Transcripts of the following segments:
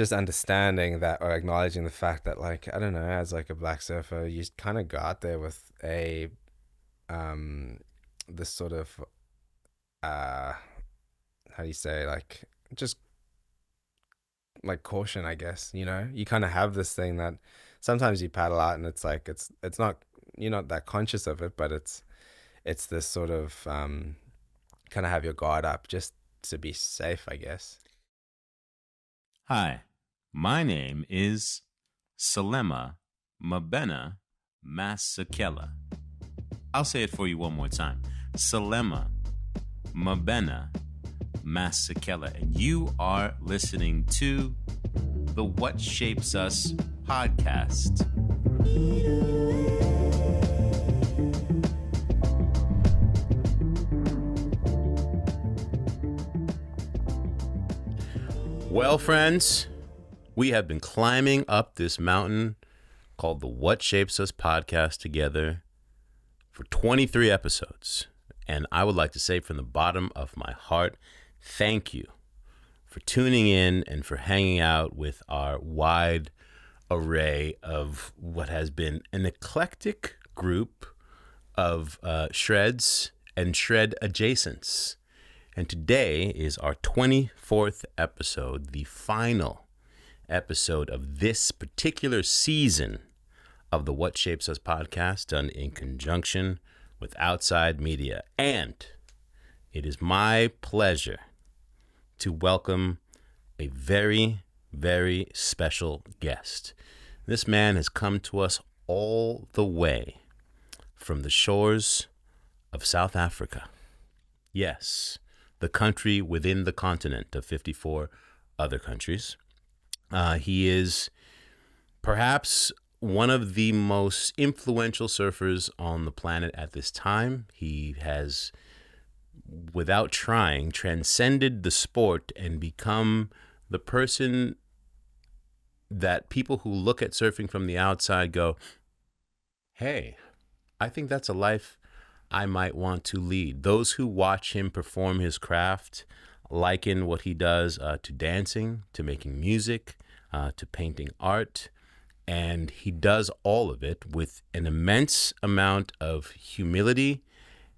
just understanding that, or acknowledging the fact that, like, I don't know, as like a black surfer, you kind of go out there with this sort of how do you say, like, just like caution, I guess. You kind of have this thing that sometimes you paddle out and it's like it's not, you're not that conscious of it, but it's this sort of kind of have your guard up just to be safe, I guess. Hi, my name is Selema Masekela. I'll say it for you one more time. Selema Masekela. And you are listening to the What Shapes Us podcast. Well, friends, we have been climbing up this mountain called the What Shapes Us podcast together for 23 episodes. And I would like to say from the bottom of my heart, thank you for tuning in and for hanging out with our wide array of what has been an eclectic group of shreds and shred adjacents. And today is our 24th episode, the final episode of this particular season of the What Shapes Us podcast, done in conjunction with Outside Media. And it is my pleasure to welcome a very, very special guest. This man has come to us all the way from the shores of South Africa. Yes, the country within the continent of 54 other countries. He is perhaps one of the most influential surfers on the planet at this time. He has, without trying, transcended the sport and become the person that people who look at surfing from the outside go, hey, I think that's a life I might want to lead. Those who watch him perform his craft liken what he does to dancing, to making music, to painting art. And he does all of it with an immense amount of humility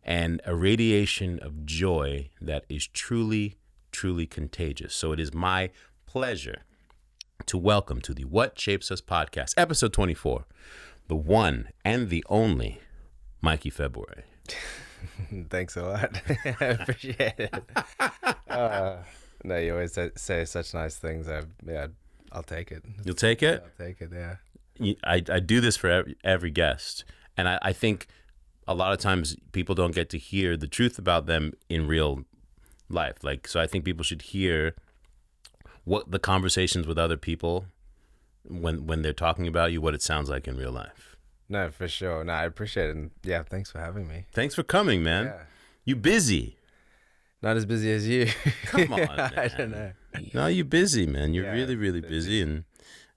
and a radiation of joy that is truly, truly contagious. So it is my pleasure to welcome to the What Shapes Us podcast, episode 24, the one and the only Mikey February. Thanks a lot. I appreciate it. No, you always say such nice things. I'll take it. You'll take it? I'll take it, yeah. I do this for every guest. And I think a lot of times people don't get to hear the truth about them in real life. So I think people should hear what the conversations with other people when they're talking about you, what it sounds like in real life. No, for sure. No, I appreciate it. And yeah, thanks for having me. Thanks for coming, man. Yeah. You busy? Not as busy as you. Come on, man. I don't know. No, you busy, man. You're really, really busy.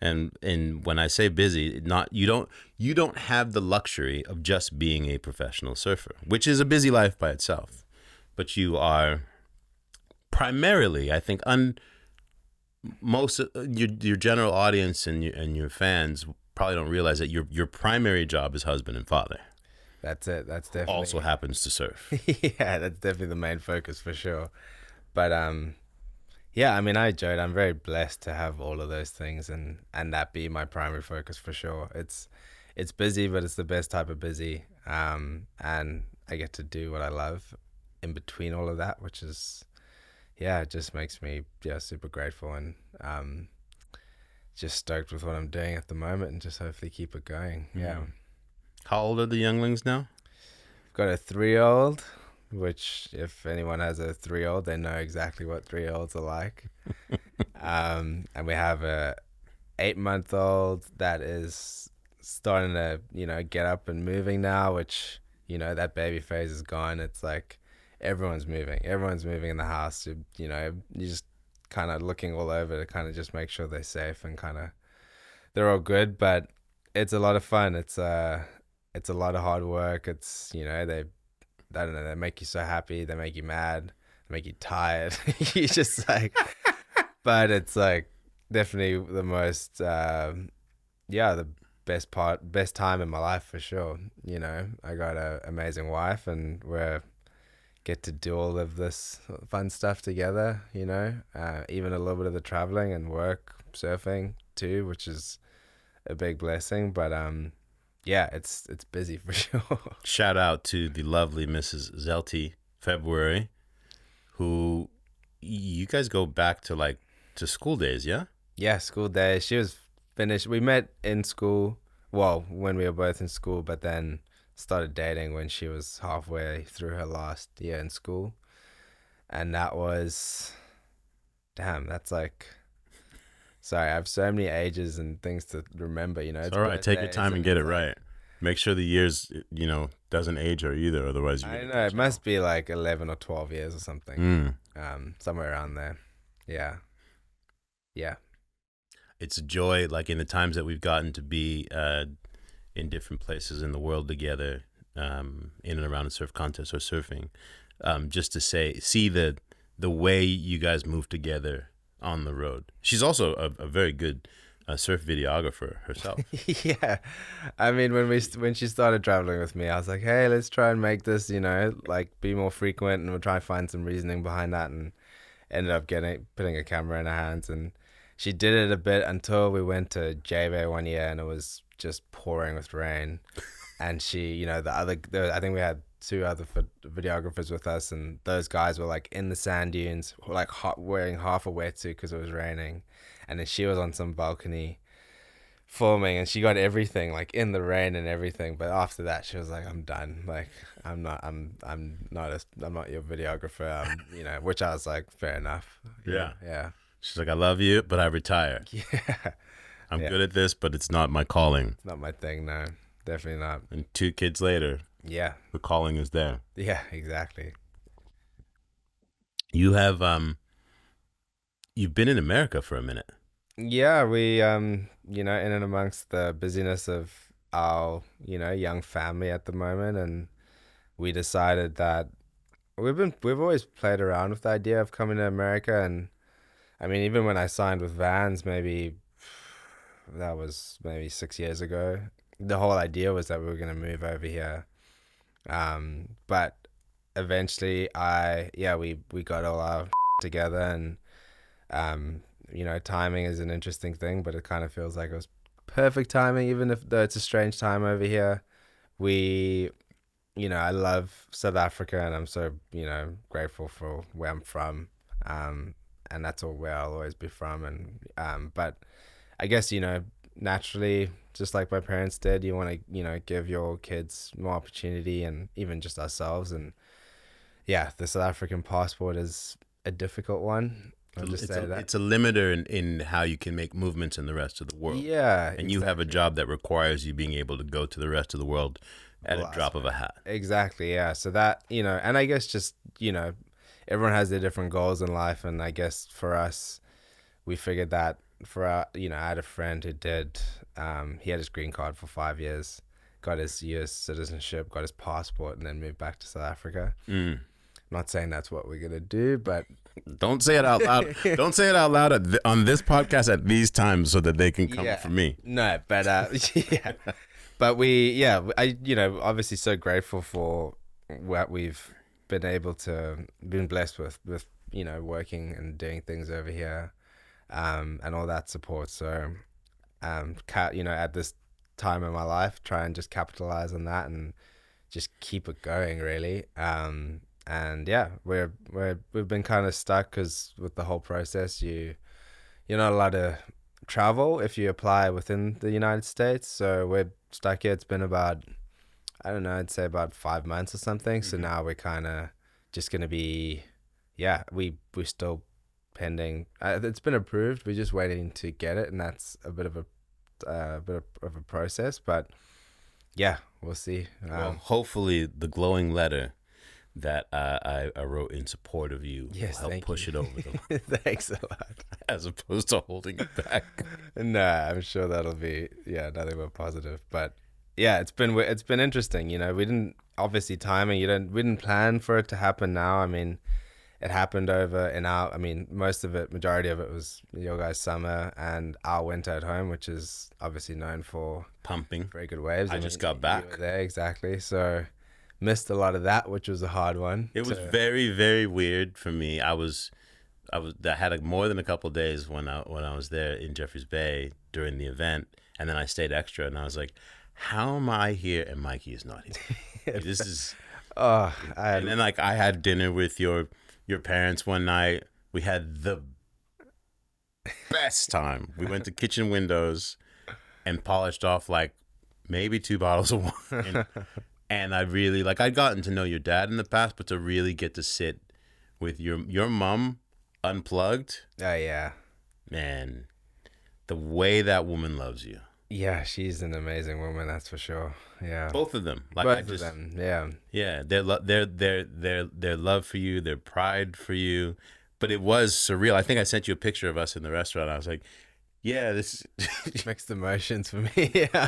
And when I say busy, you don't have the luxury of just being a professional surfer, which is a busy life by itself. But you are primarily, I think, most your general audience and your fans probably don't realize that your primary job is husband and father. That's it. That's definitely also happens to surf. Yeah, that's definitely the main focus for sure. But yeah, I mean, I enjoyed. I'm very blessed to have all of those things and that be my primary focus for sure. It's busy, but it's the best type of busy. And I get to do what I love in between all of that, which is, yeah, it just makes me super grateful and just stoked with what I'm doing at the moment and just hopefully keep it going. Yeah. How old are the younglings now? I've got a 3-year-old, which if anyone has a 3-year-old, they know exactly what 3-year-olds are like. And we have a 8-month-old that is starting to, get up and moving now, which, that baby phase is gone. It's like everyone's moving in the house. You just kind of looking all over to kind of just make sure they're safe and kind of they're all good, but it's a lot of fun. It's a lot of hard work. It's I don't know, they make you so happy, they make you mad, they make you tired. You just like but it's like definitely the most, the best time in my life for sure. You know, I got a amazing wife, and we get to do all of this fun stuff together. You know, even a little bit of the traveling and work, surfing too, which is a big blessing. But yeah, it's busy for sure. Shout out to the lovely Mrs. Zelty February, who you guys go back to like to school days, yeah? Yeah, school days. She was finished. We met in school. Well, when we were both in school, but then started dating when she was halfway through her last year in school. And that was, damn, that's like, sorry, I have so many ages and things to remember, you know. It's It's all right. Take your birthdays time and and get it's it like, right. Make sure the years, doesn't age her either. Otherwise, you're I gonna know, catch it must be like 11 or 12 years or something. hell. Somewhere around there. Yeah. Yeah. It's a joy, like in the times that we've gotten to be in different places in the world together, in and around a surf contest or surfing, just to see the way you guys move together on the road. She's also a very good surf videographer herself. Yeah, I mean, when she started traveling with me, I was like, hey, let's try and make this, you know, like be more frequent, and we'll try and find some reasoning behind that, and ended up putting a camera in her hands, and she did it a bit until we went to J-Bay one year, and it was just pouring with rain, and she, you know, I think we had two other videographers with us, and those guys were like in the sand dunes, like wearing half a wetsuit because it was raining, and then she was on some balcony filming, and she got everything like in the rain and everything. But after that, she was like, I'm done. Like, I'm not your videographer. You know, which I was like, fair enough. Yeah. Yeah. She's like, I love you, but I retire. Yeah. I'm Yeah. good at this, but it's not my calling. It's not my thing. No, definitely not. And 2 kids later, Yeah. the calling is there. Yeah, exactly. You have you've been in America for a minute. Yeah, we you know, in and amongst the busyness of our, you know, young family at the moment, and we decided that we've always played around with the idea of coming to America. And I mean, even when I signed with Vans, maybe that was maybe 6 years ago, the whole idea was that we were going to move over here. But eventually we got all our together, and you know, timing is an interesting thing, but it kind of feels like it was perfect timing, even if though it's a strange time over here. We, you know, I love South Africa, and I'm so, you know, grateful for where I'm from. And that's all where I'll always be from. And but I guess, you know, naturally, just like my parents did, you want to, you know, give your kids more opportunity, and even just ourselves. And yeah, the South African passport is a difficult one. I'll just say that. It's a limiter in how you can make movements in the rest of the world. Yeah, And you have a job that requires you being able to go to the rest of the world at a drop of a hat. Exactly, yeah. So that, you know, and I guess just, you know, everyone has their different goals in life, and I guess for us, we figured that for our, you know, I had a friend who did, he had his green card for 5 years, got his US citizenship, got his passport, and then moved back to South Africa. I'm not saying that's what we're gonna do, but don't say it out loud. Don't say it out loud on this podcast at these times, so that they can come for me. No, but yeah, but I, you know, obviously so grateful for what we've been blessed with, you know, working and doing things over here, and all that support. So, you know, at this time in my life, try and just capitalize on that and just keep it going, really. And yeah, we've been kind of stuck because with the whole process, you're not allowed to travel if you apply within the United States. So we're stuck here. It's been about, I don't know, I'd say about 5 months or something. So now we're kind of just gonna be, yeah, we're still pending. It's been approved. We're just waiting to get it, and that's a bit of a process. But yeah, we'll see. Well, hopefully the glowing letter that I wrote in support of you will help push it over the line. Thanks a lot. As opposed to holding it back. Nah, I'm sure that'll be, yeah, nothing but positive. But yeah, it's been interesting. You know, we didn't, obviously timing. We didn't plan for it to happen now. I mean, it happened over in our, I mean, most of it, majority of it was your guys' summer and our winter at home, which is obviously known for Pumping. very good waves. I I just mean, got you were back. there, exactly. So missed a lot of that, which was a hard one It was to, very, very weird for me. I had more than a couple of days when I was there in Jeffreys Bay during the event, and then I stayed extra, and I was like, how am I here and Mikey is not here? Like, this is, oh, and then like I had dinner with your parents one night. We had the best time. We went to Kitchen Windows and polished off like maybe 2 bottles of wine. And I really like I'd gotten to know your dad in the past, but to really get to sit with your mom unplugged, oh yeah. man, the way that woman loves you. Yeah, she's an amazing woman, that's for sure. Yeah. Both of them. Like I Both of just them, yeah. yeah, their love for you, their pride for you. But it was surreal. I think I sent you a picture of us in the restaurant. I was like, yeah, this Mixed emotions for me. Yeah,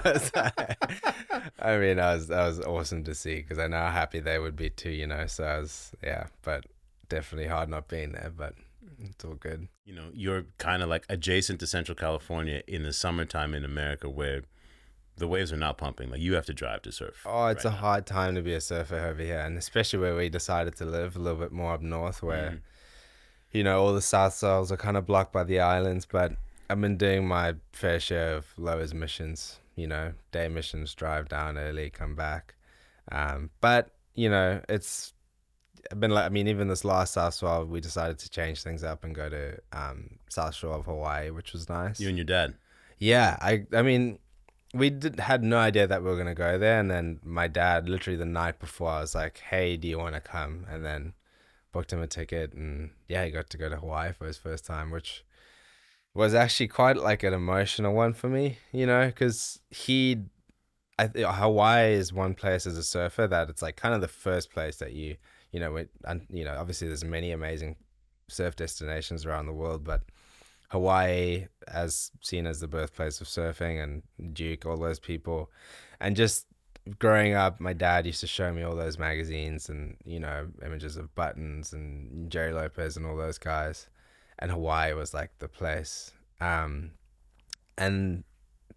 I mean, that was awesome to see because I know how happy they would be too, you know. So I was, yeah, but definitely hard not being there, but it's all good. you're kind of like adjacent to Central California in the summertime in America where the waves are not pumping. Like you have to drive to surf Oh, it's right a now. hard time to be a surfer over here, and especially where we decided to live a little bit more up north, where Mhm. all the south soils are kind of blocked by the islands. But I've been doing my fair share of low emissions, day missions, drive down early, come back. But it's been like, I mean, even this last South Shore, we decided to change things up and go to South Shore of Hawaii, which was You nice. and your dad. Yeah, I mean, had no idea that we were gonna go there, and then my dad, literally the night before, I was like, "Hey, do you want to come?" And then booked him a ticket, and yeah, he got to go to Hawaii for his first time, which was actually quite like an emotional one for me, because Hawaii is one place as a surfer that it's like kind of the first place that and obviously there's many amazing surf destinations around the world, but Hawaii, as seen as the birthplace of surfing, and Duke, all those people, and just growing up, my dad used to show me all those magazines and images of Buttons and Jerry Lopez and all those guys, and Hawaii was like the place. And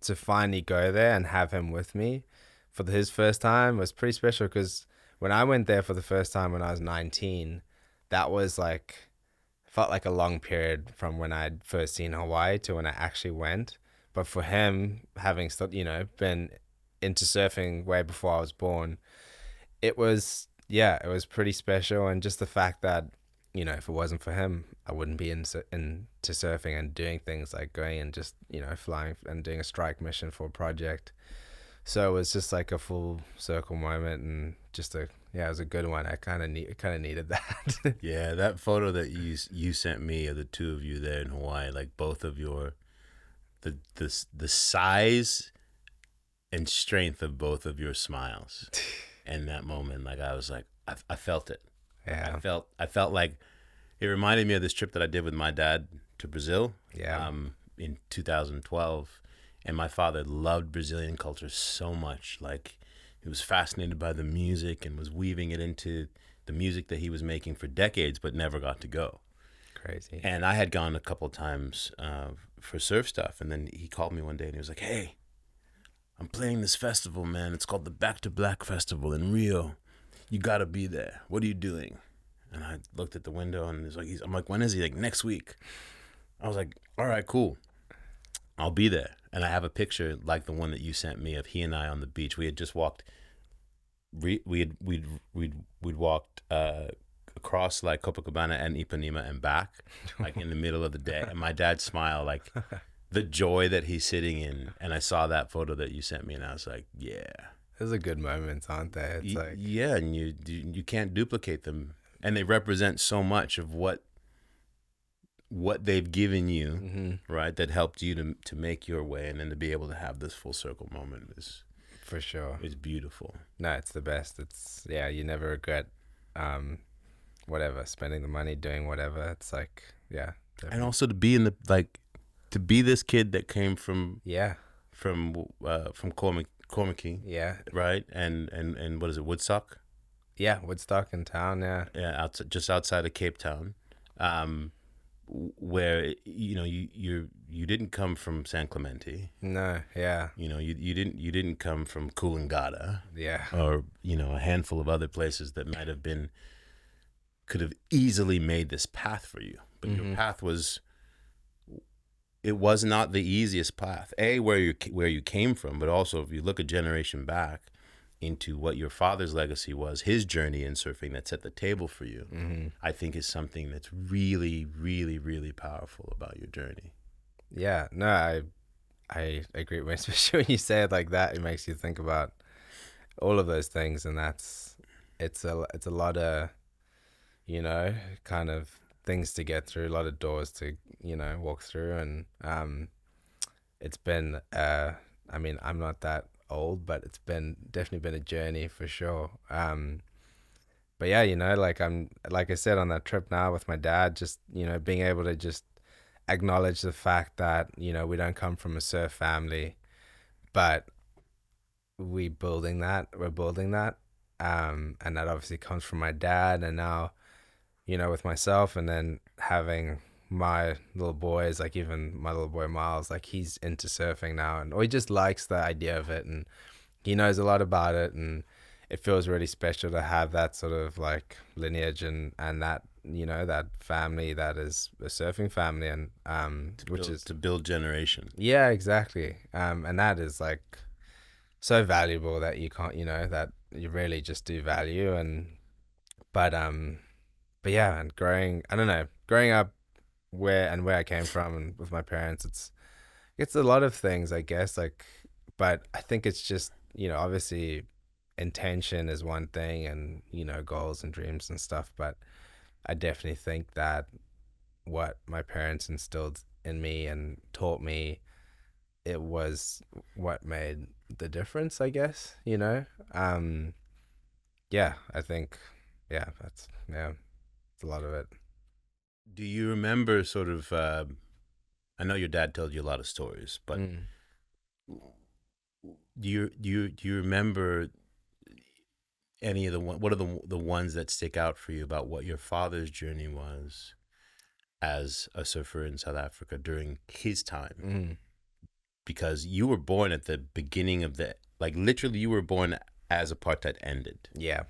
to finally go there and have him with me for his first time was pretty special because when I went there for the first time when I was 19, that was like felt like a long period from when I'd first seen Hawaii to when I actually went. But for him, having still, been into surfing way before I was born, it was, yeah, it was pretty special. And just the fact that, if it wasn't for him, I wouldn't be into surfing and doing things like going and just, flying and doing a strike mission for a project. So it was just like a full circle moment and just yeah, it was a good one. I kind of needed that. Yeah, that photo that you sent me of the two of you there in Hawaii, like both of the size and strength of both of your smiles, in that moment, like I was like I felt it. Yeah. I felt like it reminded me of this trip that I did with my dad to Brazil. Yeah. In 2012, and my father loved Brazilian culture so much. Like he was fascinated by the music and was weaving it into the music that he was making for decades, but never got to go. Crazy. And I had gone a couple times for surf stuff, and then he called me one day and he was like, "Hey, I'm playing this festival, man. It's called the Back to Black Festival in Rio. You gotta be there. What are you doing?" And I looked at the window and I'm like, "When is he?" Like, "Next week." I was like, "All right, cool. I'll be there." And I have a picture like the one that you sent me of he and I on the beach. We had just walked. We'd walked across like Copacabana and Ipanema and back, like in the middle of the day. And my dad smiled, like the joy that he's sitting in. And I saw that photo that you sent me, and I was like, "Yeah, Those are good moments, aren't they? It's like, yeah." And you can't duplicate them, and they represent so much of what they've given you, right? That helped you to make your way, and then to be able to have this full circle moment for sure. is beautiful. No, it's the best. It's, yeah, you never regret, whatever, spending the money, doing whatever. It's like, yeah, And definitely. also to be in the to be this kid that came from Yeah, Cormac, yeah, right? And what is it, Woodstock? Yeah, Woodstock in town. Yeah. Yeah, just outside of Cape Town, um, where you didn't come from San Clemente. No. Yeah. You didn't come from Coolangatta, Yeah. or a handful of other places that could have easily made this path for you. But your Mm-hmm. path was not the easiest path. Where you came from, but also if you look a generation back into what your father's legacy was, his journey in surfing that set the table for you, Mm-hmm. I think is something that's really, really, really powerful about your journey. Yeah. No, I agree. Especially when you say it like that, it makes you think about all of those things, and it's a lot of you know kind of things to get through, a lot of doors to walk through, and it's been I mean, I'm not that old, but it's been definitely been a journey for sure. But yeah, like like I said on that trip now with my dad, just being able to just acknowledge the fact that we don't come from a surf family, but we're building that, and that obviously comes from my dad, and now with myself, and then having my little boys, like even my little boy Miles, like he's into surfing now, and or he just likes the idea of it, and he knows a lot about it, and it feels really special to have that sort of like lineage, and that that family that is a surfing family, and which is To build generation. yeah, exactly, and that is like so valuable that you can't that you really just do value, and but but yeah, and I don't know, growing up where I came from and with my parents, it's a lot of things, I guess, like, but I think it's just, obviously intention is one thing, and, goals and dreams and stuff, but I definitely think that what my parents instilled in me and taught me, it was what made the difference, I guess, Um, yeah, I think, yeah, it's a lot of it. Do you remember sort of? I know your dad told you a lot of stories, but Mm. do you remember any of what are the ones that stick out for you about what your father's journey was as a surfer in South Africa during his time? Mm. Because you were born at the beginning of like literally you were born as apartheid ended. Yeah.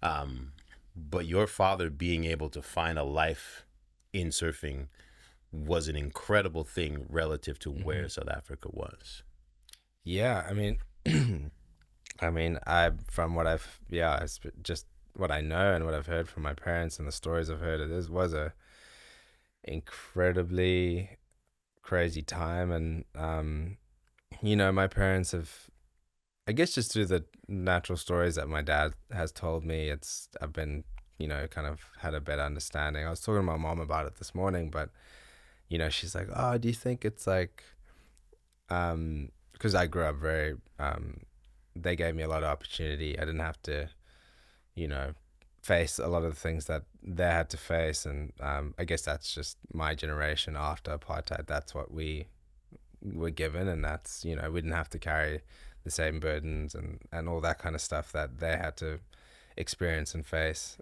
Um, but your father being able to find a life in surfing was an incredible thing relative to Hmm. where South Africa was. Yeah, I mean, I mean, I from what I've yeah, just what I know and what I've heard from my parents and the stories I've heard, it was a incredibly crazy time, and my parents have, I guess, just through the natural stories that my dad has told me, I've been kind of had a better understanding. I was talking to my mom about it this morning, but she's like, "Oh, do you think it's like?" Because I grew up very they gave me a lot of opportunity. I didn't have to, you know, face a lot of the things that they had to face, and I guess that's just my generation after apartheid. That's what we were given, and that's we didn't have to carry the same burdens and all that kind of stuff that they had to experience and face.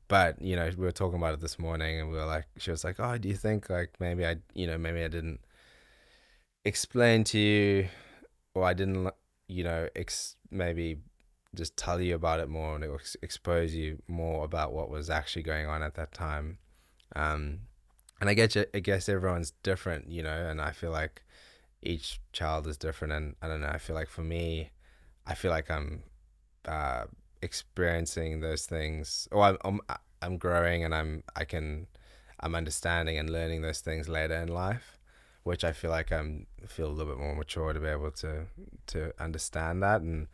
But we were talking about it this morning, and we were like, she was like, "Oh, do you think like maybe I didn't explain to you, or I didn't, maybe just tell you about it more, and expose you more about what was actually going on at that time." Um, and I guess everyone's different, and I feel like each child is different, and I don't know. I feel like for me, I feel like I'm uh, experiencing those things, or I'm growing, and I'm understanding and learning those things later in life, which I feel like feel a little bit more mature to be able to understand that. And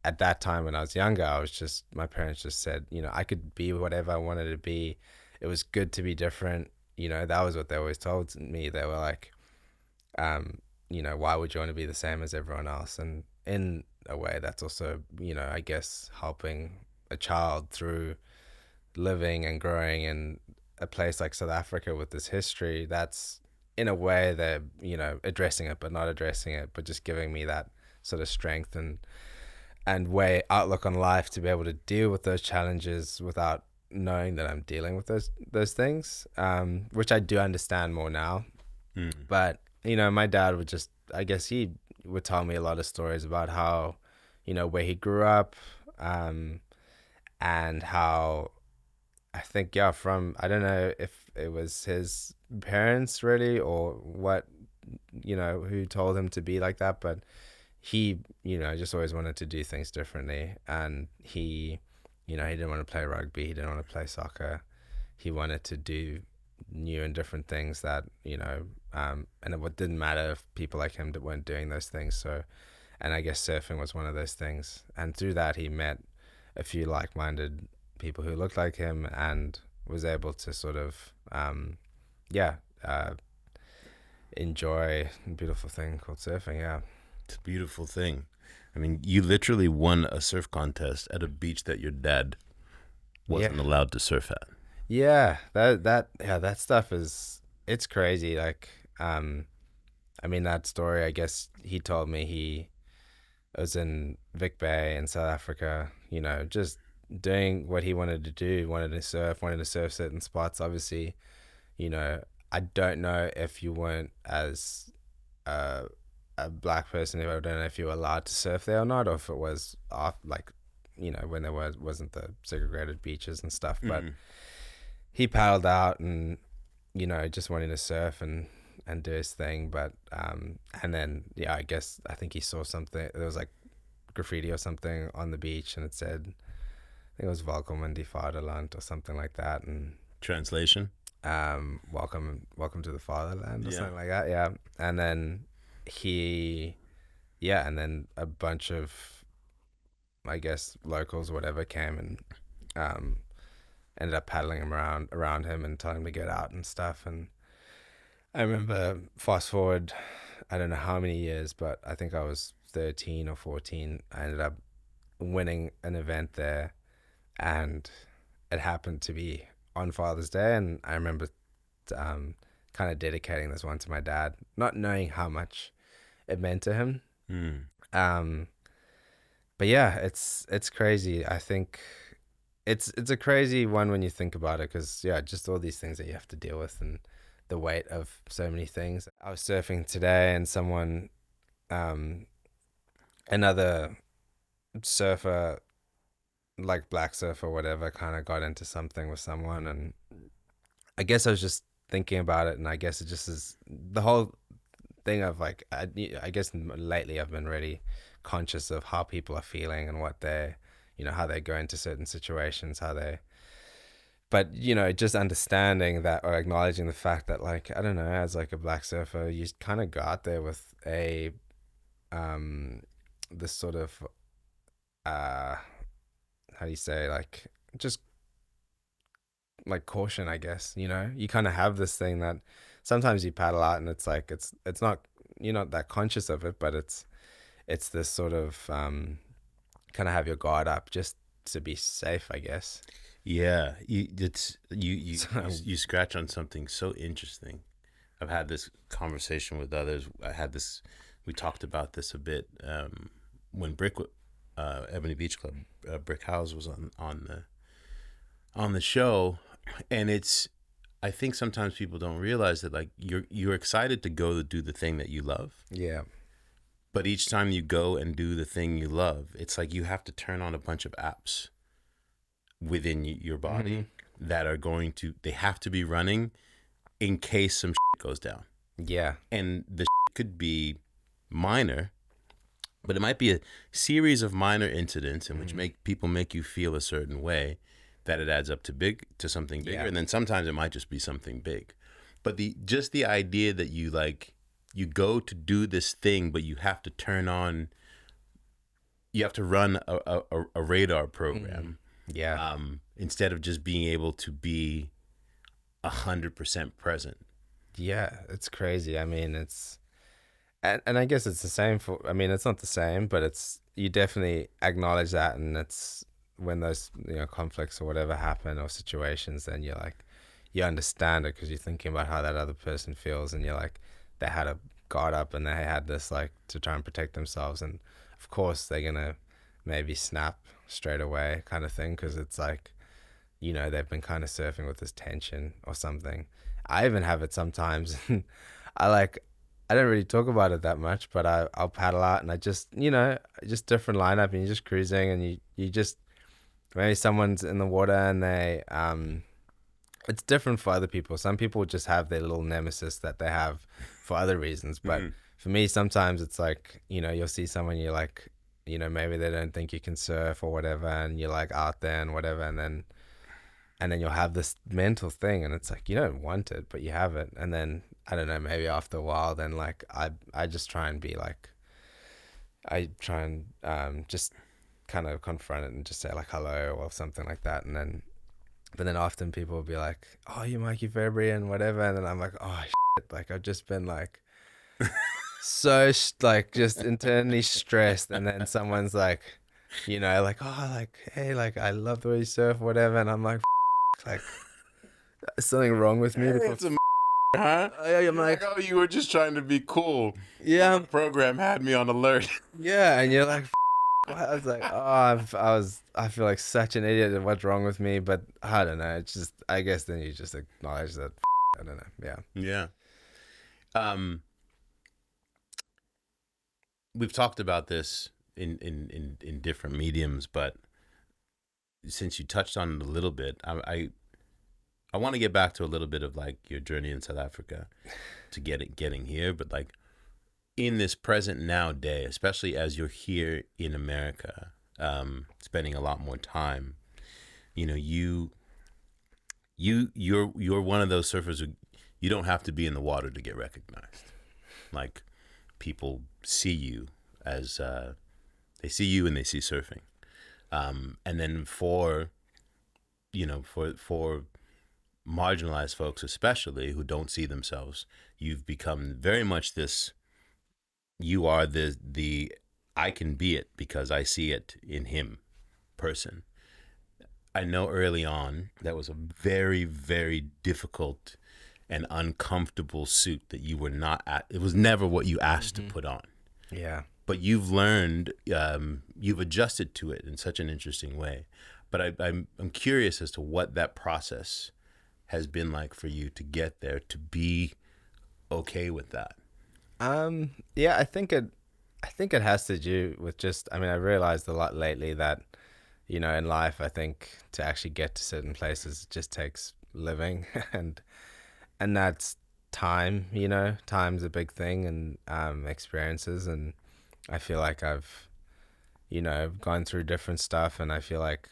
at that time when I was younger, I was just, my parents just said, I could be whatever I wanted to be. It was good to be different. That was what they always told me. They were like, um, why would you want to be the same as everyone else? And in a way, that's also, I guess helping a child through living and growing in a place like South Africa with this history. That's in a way they're, addressing it, but not addressing it, but just giving me that sort of strength and and way outlook on life to be able to deal with those challenges without knowing that I'm dealing with those things, which I do understand more now. Mm. But my dad would just, I guess he would tell me a lot of stories about how, where he grew up, um, and how I think, yeah, from, I don't know if it was his parents really or what, who told him to be like that, but he, just always wanted to do things differently. And he didn't want to play rugby. He didn't want to play soccer. He wanted to do new and different things that, and it didn't matter if people like him that weren't doing those things. So, and I guess surfing was one of those things. And through that, he met a few like-minded people who looked like him and was able to sort of, yeah, enjoy a beautiful thing called surfing. Yeah. It's a beautiful thing. I mean, you literally won a surf contest at a beach that your dad Yeah. wasn't allowed to surf at. Yeah. That stuff it's crazy. Like, I mean, that story, I guess he told me he was in Vic Bay in South Africa, just doing what he wanted to do, wanted to surf certain spots. Obviously, you know, I don't know if you weren't as uh, a black person, I don't know if you were allowed to surf there or not, or if it was off, like, when there wasn't the segregated beaches and stuff. But Mm. he paddled out and, just wanting to surf and do his thing. But and then yeah, I think he saw something. There was like graffiti or something on the beach, and it said, I think it was "Welkom in die Vaderland" or something like that, and Translation? welcome to the fatherland or Yeah. something like that. Yeah, and then he, yeah, and then a bunch of, I guess, locals, whatever, came and um, ended up paddling him around him and telling him to get out and stuff. And I remember, fast forward, I don't know how many years, but I think I was 13 or 14. I ended up winning an event there, and it happened to be on Father's Day. And I remember um, kind of dedicating this one to my dad, not knowing how much it meant to him. Mm. Um, but yeah, it's crazy. I think it's a crazy one when you think about it, because yeah, just all these things that you have to deal with and the weight of so many things. I was surfing today, and someone, um, another surfer, like black surfer, whatever, kind of got into something with someone, and I guess I was just thinking about it, and I guess it just is the whole thing of like, I guess lately I've been really conscious of how people are feeling and what they, how they go into certain situations, how they, but just understanding that or acknowledging the fact that, like, I don't know, as like a black surfer, you kind of go out there with a um this sort of uh how do you say, like, just like caution, I guess. You kind of have this thing that sometimes you paddle out and it's like it's not, you're not that conscious of it, but it's this sort of kind of have your guard up just to be safe, I guess. Yeah, you So, scratch on something so interesting. I've had this conversation with others. We talked about this a bit when Ebony Beach Club, Brick House was on the show, and I think sometimes people don't realize that, like, you're excited to go to do the thing that you love, yeah. but each time you go and do the thing you love, it's like you have to turn on a bunch of apps within your Hmm. body that are they have to be running in case some shit goes down. Yeah. And the shit could be minor, but it might be a series of minor incidents in which Hmm. make you feel a certain way, that it adds up to something bigger. Yeah. And then sometimes it might just be something big. But the idea that you go to do this thing, but you have to run a radar Hmm. program, Yeah. instead of just being able to be 100% present. Yeah, it's crazy. I mean, and I guess it's the same for, I mean, it's not the same, but it's, you definitely acknowledge that, and it's when those, conflicts or whatever happen or situations, then you're like, you understand it because you're thinking about how that other person feels, and you're like, they had a guard up and they had this, like, to try and protect themselves, and of course they're gonna maybe snap straight away kind of thing, because it's like, they've been kind of surfing with this tension or something. I even have it sometimes. I like, I don't really talk about it that much, but I'll paddle out and I just, just different lineup, and you're just cruising, and you just, maybe someone's in the water and it's different for other people. Some people just have their little nemesis that they have for other reasons. But for me, sometimes it's like, you'll see someone, you're like, maybe they don't think you can surf or whatever, and you're like out there and whatever, and then you'll have this mental thing, and it's like you don't want it, but you have it, and then I don't know, maybe after a while, then like I just try and be like, I try and just kind of confront it and just say like hello or something like that, and then but then often people will be like, oh, you Mikey February and whatever, and then I'm like, oh shit, like I've just been like so like just internally stressed, and then someone's like, like, oh, like, hey, like I love the way you surf, whatever, and I'm like, like something wrong with me. Hey, it's a huh? I'm You're like, oh, you were just trying to be cool. yeah, The program had me on alert. yeah, and you're like, I was like, oh, I feel like such an idiot, and what's wrong with me? But I don't know. It's just, I guess then you just acknowledge that. I don't know. Yeah. Yeah. We've talked about this in different mediums, but since you touched on it a little bit, I want to get back to a little bit of like your journey in South Africa to getting here, but like in this present now day, especially as you're here in America, spending a lot more time, you're one of those surfers who you don't have to be in the water to get recognized. Like people see you as they see you and they see surfing, and then for marginalized folks especially who don't see themselves, you've become very much this, you are the I can be it because I see it in him person. I know early on that was a very, very difficult and uncomfortable suit that you were not at. It was never what you asked to put on. Yeah. But you've learned, you've adjusted to it in such an interesting way. But I'm curious as to what that process has been like for you to get there, to be okay with that. Yeah, I think it has to do with just, I mean, I realized a lot lately that, in life, I think to actually get to certain places, it just takes living and that's time, time's a big thing, and experiences, and I feel like I've, gone through different stuff, and I feel like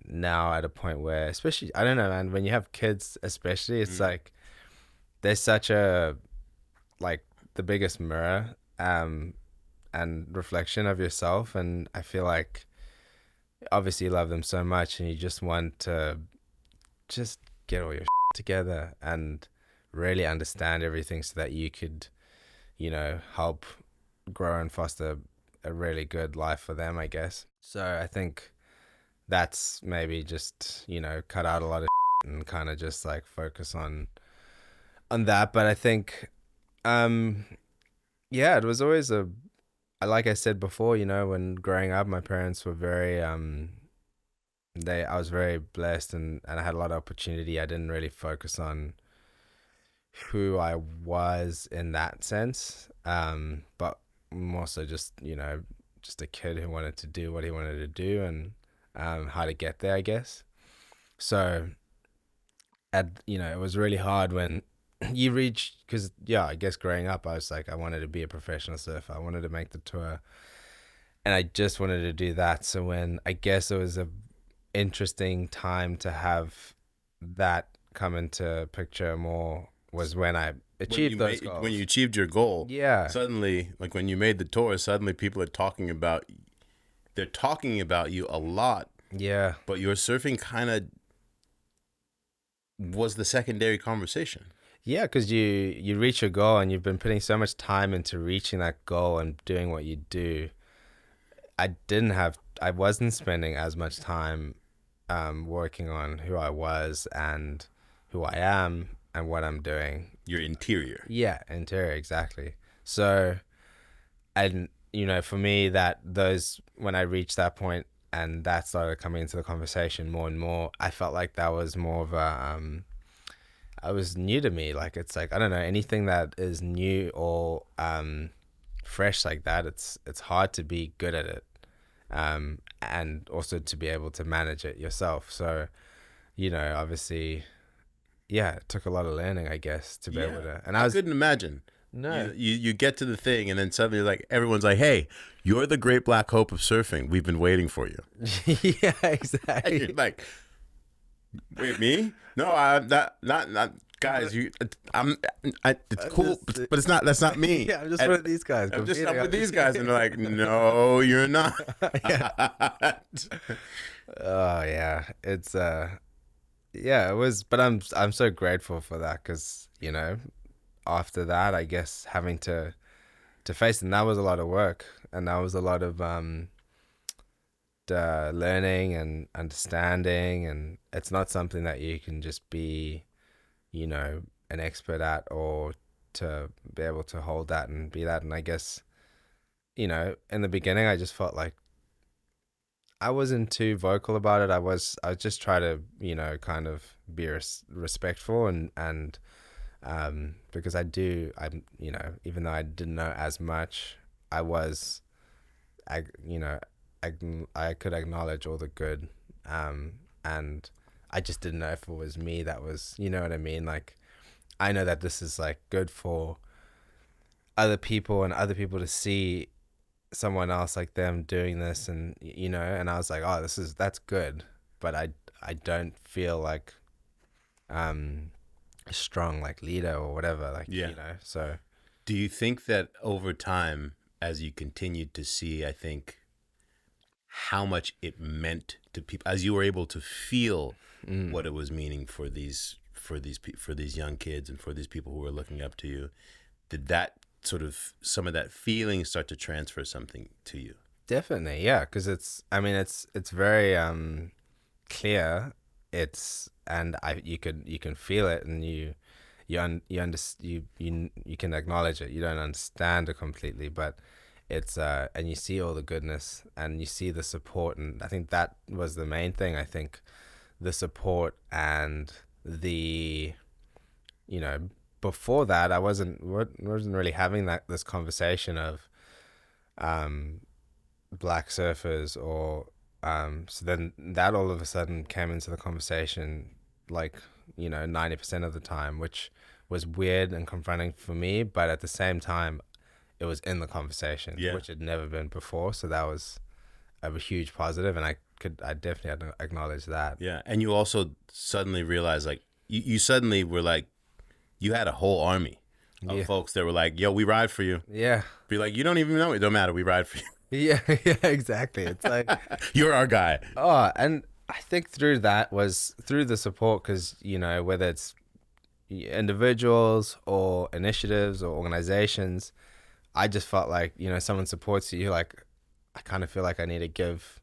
now at a point where, especially, I don't know, man, when you have kids, especially, it's like there's such a, like, the biggest mirror and reflection of yourself, and I feel like obviously you love them so much, and you just want to just get all your together and really understand everything so that you could, help grow and foster a really good life for them, I guess. So I think that's maybe just, cut out a lot of and kind of just like focus on that. But I think yeah, it was always like I said before, when growing up, my parents were very I was very blessed, and I had a lot of opportunity. I didn't really focus on who I was in that sense, but more so just, just a kid who wanted to do what he wanted to do, and how to get there, I guess. So it was really hard when you reach, because yeah, I guess growing up, I was like, I wanted to be a professional surfer. I wanted to make the tour, and I just wanted to do that. So when, I guess it was a interesting time to have that come into picture more, was when I achieved those goals. When you achieved your goal, Yeah. suddenly, like when you made the tour, suddenly people are they're talking about you a lot, Yeah. but your surfing kind of was the secondary conversation. Yeah, because you reach your goal, and you've been putting so much time into reaching that goal and doing what you do. I wasn't spending as much time working on who I was and who I am and what I'm doing. Your interior. Yeah, interior, exactly. So, and for me, that those when I reached that point and that started coming into the conversation more and more, I felt like that was more of a I was new to me. Like it's like I don't know, anything that is new or fresh like that. It's hard to be good at it, and also to be able to manage it yourself. So obviously, yeah, it took a lot of learning, I guess, to be able Yeah, to. And I I was couldn't imagine. no, You get to the thing, and then suddenly, like everyone's like, "Hey, you're the great black hope of surfing. We've been waiting for you." yeah, And you're exactly. like, "Wait, me? No, I'm not guys. It's I'm cool, just, but it's not. That's not me. yeah, I'm just And one of these guys I'm just competing. up with these guys." And they're like, "No, you're not." Yeah. Oh yeah, it's yeah, it was, but I'm so grateful for that because after that, I guess having to face, and that was a lot of work, and that was a lot of learning and understanding, and it's not something that you can just be an expert at, or to be able to hold that and be that. And I guess in the beginning, I just felt like I wasn't too vocal about it. I was just trying to kind of be respectful, and because I'm even though I didn't know as much, I was I you know I could acknowledge all the good, and I just didn't know if it was me that was, you know what I mean, like I know that this is like good for other people and other people to see someone else like them doing this, and and I was like, oh, that's good, but I don't feel like um a strong like leader or whatever, like Yeah. so Do you think that over time, as you continued to see, I think how much it meant to people, as you were able to feel what it was meaning for these young kids and for these people who were looking up to you, did that sort of some of that feeling start to transfer something to you? definitely, yeah, because it's very clear. It's and I you can feel it, and you can acknowledge it. You don't understand it completely, but it's and you see all the goodness, and you see the support, and I think that was the main thing. I think the support and the you know before that, I wasn't really having this conversation of um black surfers, or so then that all of a sudden came into the conversation, like 90% of the time, which was weird and confronting for me, but at the same time it was in the conversation, Yeah. which had never been before, so that was a huge positive, and I definitely had to acknowledge that. Yeah. And you also suddenly realize, like, you suddenly were like, you had a whole army of Yeah, folks that were like, yo, we ride for you. yeah, Be like, you don't even know. It don't matter. We ride for you. yeah. Yeah, exactly. It's like You're our guy. oh, and I think through that was through the support, because whether it's individuals or initiatives or organizations, I just felt like someone supports you, like I kind of feel like I need to give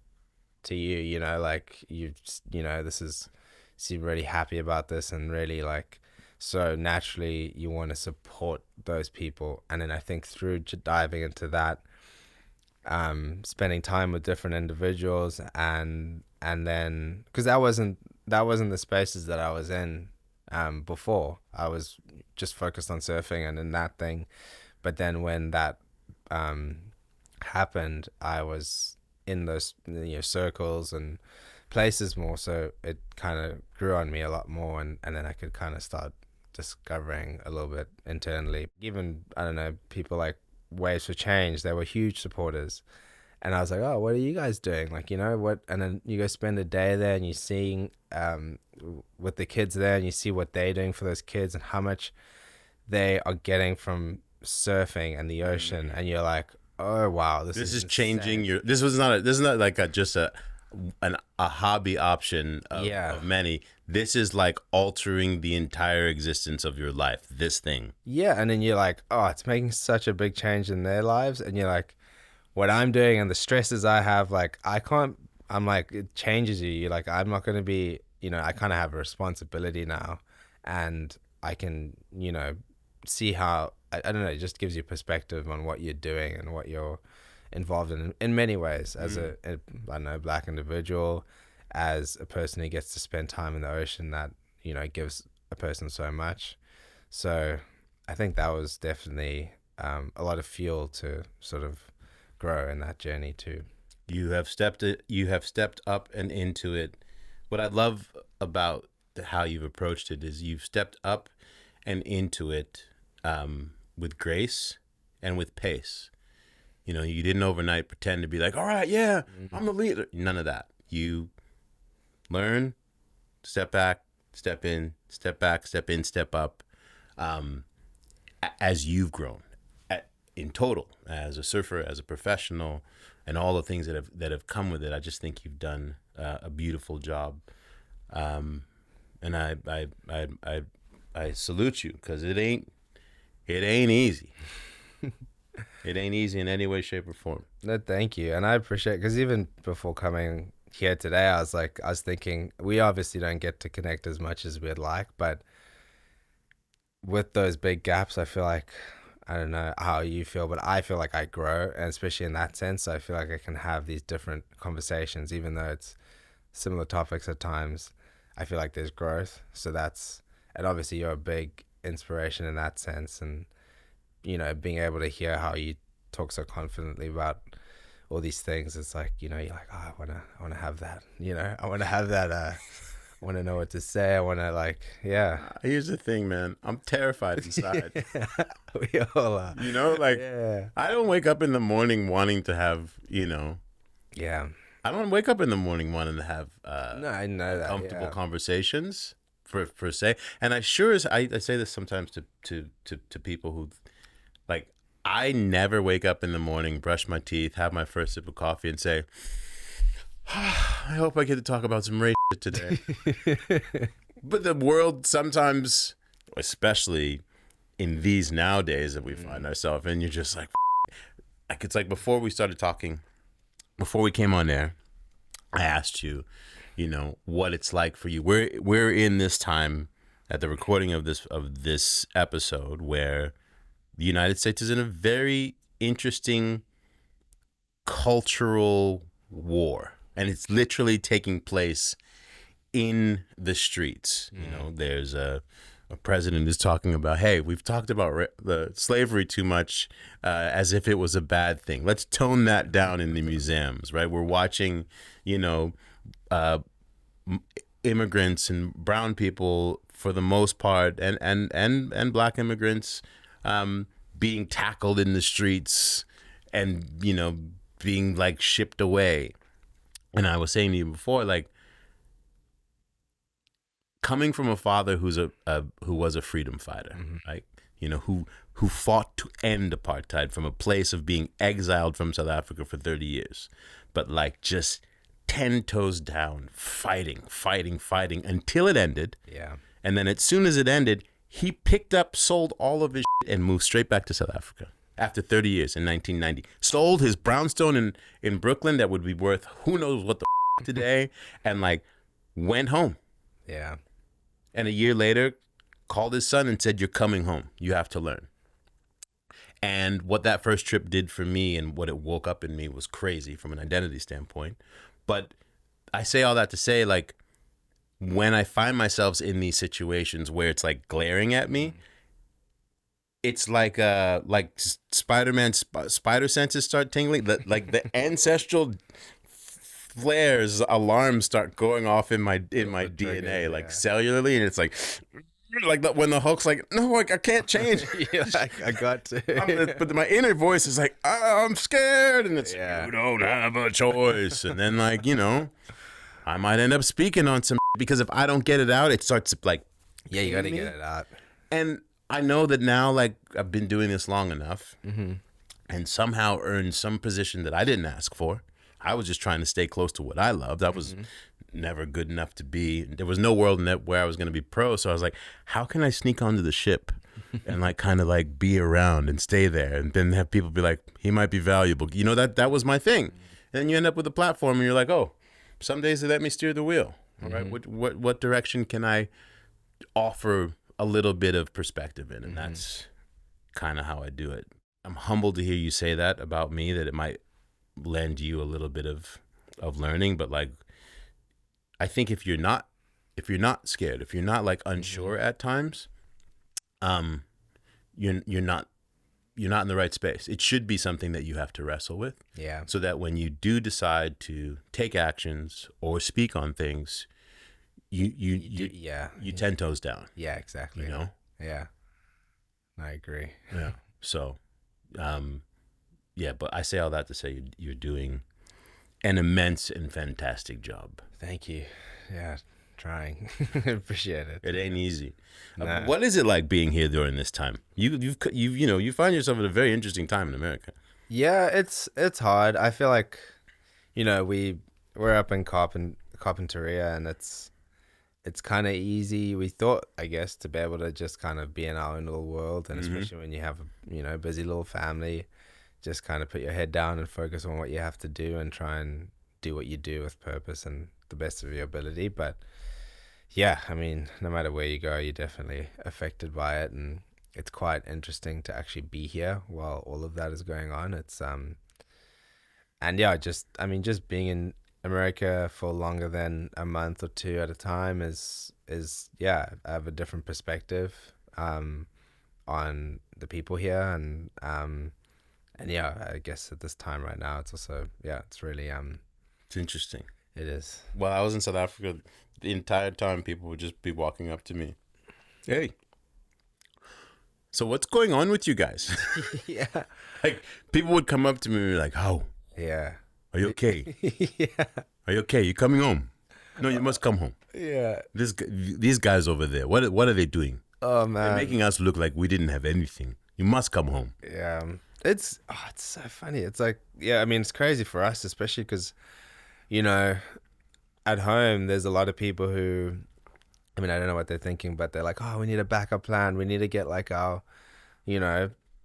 to you, like this is seem really happy about this, and really like, so naturally you want to support those people. And then I think through diving into that, spending time with different individuals, and then because that wasn't the spaces that I was in before. I was just focused on surfing and in that thing, but then when that um happened, I was in those circles and places more, so it kind of grew on me a lot more, and then I could kind of start discovering a little bit internally. Even, I don't know, people like Waves for Change, they were huge supporters, and I was like, oh, what are you guys doing, like what? And then you go spend a day there, and you're seeing with the kids there, and you see what they're doing for those kids and how much they are getting from surfing and the ocean, and you're like, oh wow, this This is is changing insane. your. This is not like a hobby option Yeah, of many. This is like altering the entire existence of your life. This thing. yeah, and then you're like, oh, it's making such a big change in their lives, and you're like, what I'm doing and the stresses I have, like I can't. I'm like, it changes you. You're like, I'm not gonna be. I kind of have a responsibility now, and I can see how I don't know. It just gives you perspective on what you're doing and what you're involved in many ways as I don't know, black individual, as a person who gets to spend time in the ocean that, you know, gives a person so much. So I think that was definitely a lot of fuel to sort of grow in that journey too. You have stepped up and into it. What I love about how you've approached it is you've stepped up and into it with grace and with pace. You know, you didn't overnight pretend to be like, all right, yeah, I'm the leader. None of that. You learn, step back, step in, step back, step in, step up, as you've grown in total, as a surfer, as a professional, and all the things that have come with it. I just think you've done a beautiful job, and I salute you, because it ain't easy. It ain't easy in any way, shape, or form. No, thank you. And I appreciate, because even before coming here today, I was thinking, we obviously don't get to connect as much as we'd like, but with those big gaps, I feel like, I don't know how you feel, but I feel like I grow. And especially in that sense, I feel like I can have these different conversations, even though it's similar topics at times. I feel like there's growth. So and obviously you're a big inspiration in that sense. And, you know, being able to hear how you talk so confidently about all these things, it's like, you know, you're like, oh, I want to have that, you know, I want to have that, I want to know what to say. I want to, like, yeah. Here's the thing, man. I'm terrified inside. We all are. You know, like, Yeah. I don't wake up in the morning wanting to have, you know, Yeah. I don't wake up in the morning wanting to have No, I know that. comfortable Yeah. conversations per se. And I sure as I say this sometimes to people who, like, I never wake up in the morning, brush my teeth, have my first sip of coffee, and say, I hope I get to talk about some race shit today. But the world sometimes, especially in these nowadays that we find ourselves in, you're just like it's like before we started talking, before we came on air, I asked you, you know, what it's like for you. We're in this time at the recording of this episode where the United States is in a very interesting cultural war, and it's literally taking place in the streets. You know, there's a president is talking about, hey, we've talked about the slavery too much, as if it was a bad thing. Let's tone that down in the museums, right? We're watching, you know, immigrants and brown people for the most part, and black immigrants, being tackled in the streets and, you know, being like shipped away. And I was saying to you before, like, coming from a father who was a freedom fighter, right? You know, who fought to end apartheid from a place of being exiled from South Africa for 30 years, but like just 10 toes down, fighting until it ended. Yeah. And then as soon as it ended, he picked up, sold all of his shit, and moved straight back to South Africa after 30 years in 1990. Sold his brownstone in Brooklyn that would be worth who knows what the today, and like went home. Yeah. And a year later, called his son and said, you're coming home. You have to learn. And what that first trip did for me and what it woke up in me was crazy from an identity standpoint. But I say all that to say, like, when I find myself in these situations where it's like glaring at me, it's like Spider-Man spider senses start tingling. The ancestral flares, alarms start going off in my DNA, like cellularly, and it's like when the Hulk's like, no, I can't change. Yeah, I got to. But my inner voice is like, I'm scared, and it's Yeah. you don't have a choice. And then, like, you know, I might end up speaking on some because if I don't get it out, it starts to like, Yeah, you got to get it out. and I know that now, like, I've been doing this long enough, and somehow earned some position that I didn't ask for. I was just trying to stay close to what I loved. I was never good enough to be. There was no world in where I was going to be pro. So I was like, how can I sneak onto the ship and like kind of like be around and stay there, and then have people be like, he might be valuable. You know, that was my thing. And then you end up with a platform, and you're like, oh, some days they let me steer the wheel. All right, what direction can I offer a little bit of perspective in? And that's kind of how I do it. I'm humbled to hear you say that about me, that it might lend you a little bit of learning. But like, I think if you're not scared, if you're not like unsure at times, you're not in the right space. It should be something that you have to wrestle with. Yeah. So that when you do decide to take actions or speak on things, you 10 toes down. Yeah, exactly. You know? Yeah. I agree. Yeah. So, yeah, but I say all that to say you're doing an immense and fantastic job. Thank you. Yeah, trying. Appreciate it. It ain't easy. Nah. What is it like being here during this time? You find yourself at a very interesting time in America. Yeah, it's hard. I feel like, we're up in Carpinteria, and it's kind of easy. We thought, I guess, to be able to just kind of be in our own little world, and especially when you have a busy little family, just kind of put your head down and focus on what you have to do and try and do what you do with purpose and the best of your ability. But yeah, I mean, no matter where you go, you're definitely affected by it, and it's quite interesting to actually be here while all of that is going on. It's and yeah, just being in America for longer than a month or two at a time is yeah, I have a different perspective on the people here, and yeah, I guess at this time right now, it's also, yeah, it's really It's interesting. it is. Well, I was in South Africa, the entire time people would just be walking up to me. Hey, so what's going on with you guys? Yeah. Like, people would come up to me and be like, "Oh, Yeah. are you okay? Yeah. Are you okay? You coming home? No, you must come home. Yeah. These guys over there, what are they doing? Oh They're man. making us look like we didn't have anything. You must come home." Yeah. It's so funny. It's like, yeah, I mean, it's crazy for us, especially because, at home, there's a lot of people who, I mean, I don't know what they're thinking, but they're like, oh, we need a backup plan. We need to get like our,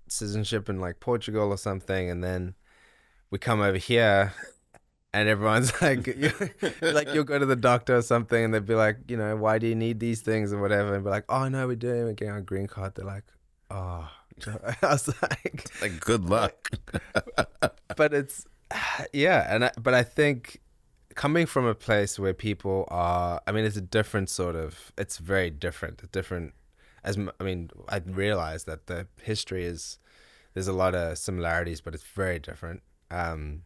citizenship in like Portugal or something. And then we come over here and everyone's like, like you'll go to the doctor or something and they'll be like, why do you need these things or whatever? And be like, oh, no, we're doing, we're getting our green card. They're like, oh, I was like, good luck. But it's, yeah. But I think coming from a place where people are, I mean, it's a different sort of, it's very different. I realize that the history there's a lot of similarities, but it's very different. And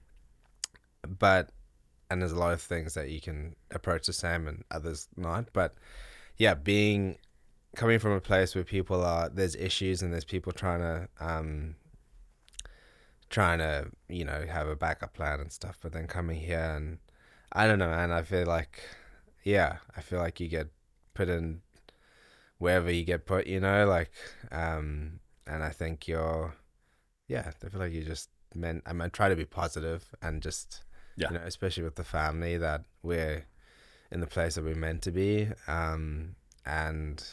there's a lot of things that you can approach the same and others not. But yeah, coming from a place where there's issues and there's people trying to have a backup plan and stuff, but then coming here and I don't know, man, I feel like you get put in wherever you get put, and I think I feel like you just try to be positive and just, especially with the family, that we're in the place that we're meant to be. And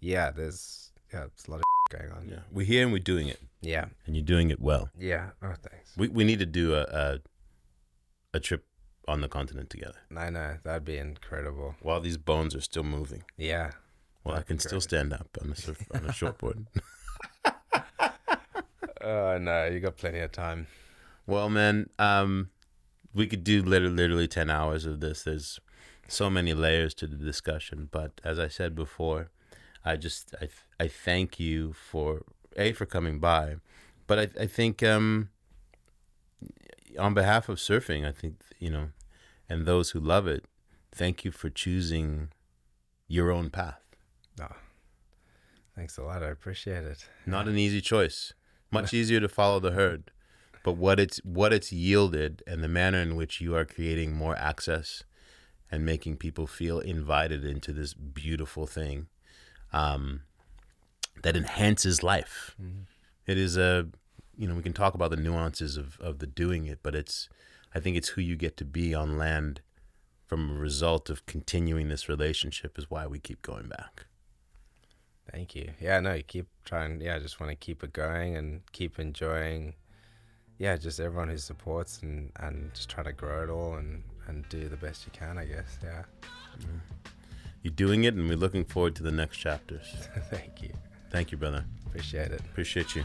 yeah, there's a lot of going on. Yeah, we're here and we're doing it. Yeah. And you're doing it well. Yeah. Oh, thanks. We need to do a trip on the continent together. I know, that'd be incredible. While these bones are still moving. Yeah. Well, I can still stand up on a shortboard. Oh no, you got plenty of time. Well, man, we could do literally 10 hours of this. There's so many layers to the discussion, but as I said before, I thank you for coming by, but I think on behalf of surfing, I think, and those who love it, thank you for choosing your own path. Oh, thanks a lot. I appreciate it. Not an easy choice. Much easier to follow the herd, but what it's yielded and the manner in which you are creating more access and making people feel invited into this beautiful thing that enhances life. Mm-hmm. It is we can talk about the nuances of the doing it, but I think it's who you get to be on land from a result of continuing this relationship is why we keep going back. Thank you. Yeah, no, you keep trying. Yeah, I just want to keep it going and keep enjoying. Yeah, just everyone who supports and just try to grow it all and do the best you can, I guess. Yeah. Mm-hmm. You're doing it, and we're looking forward to the next chapters. Thank you. Thank you, brother. Appreciate it. Appreciate you.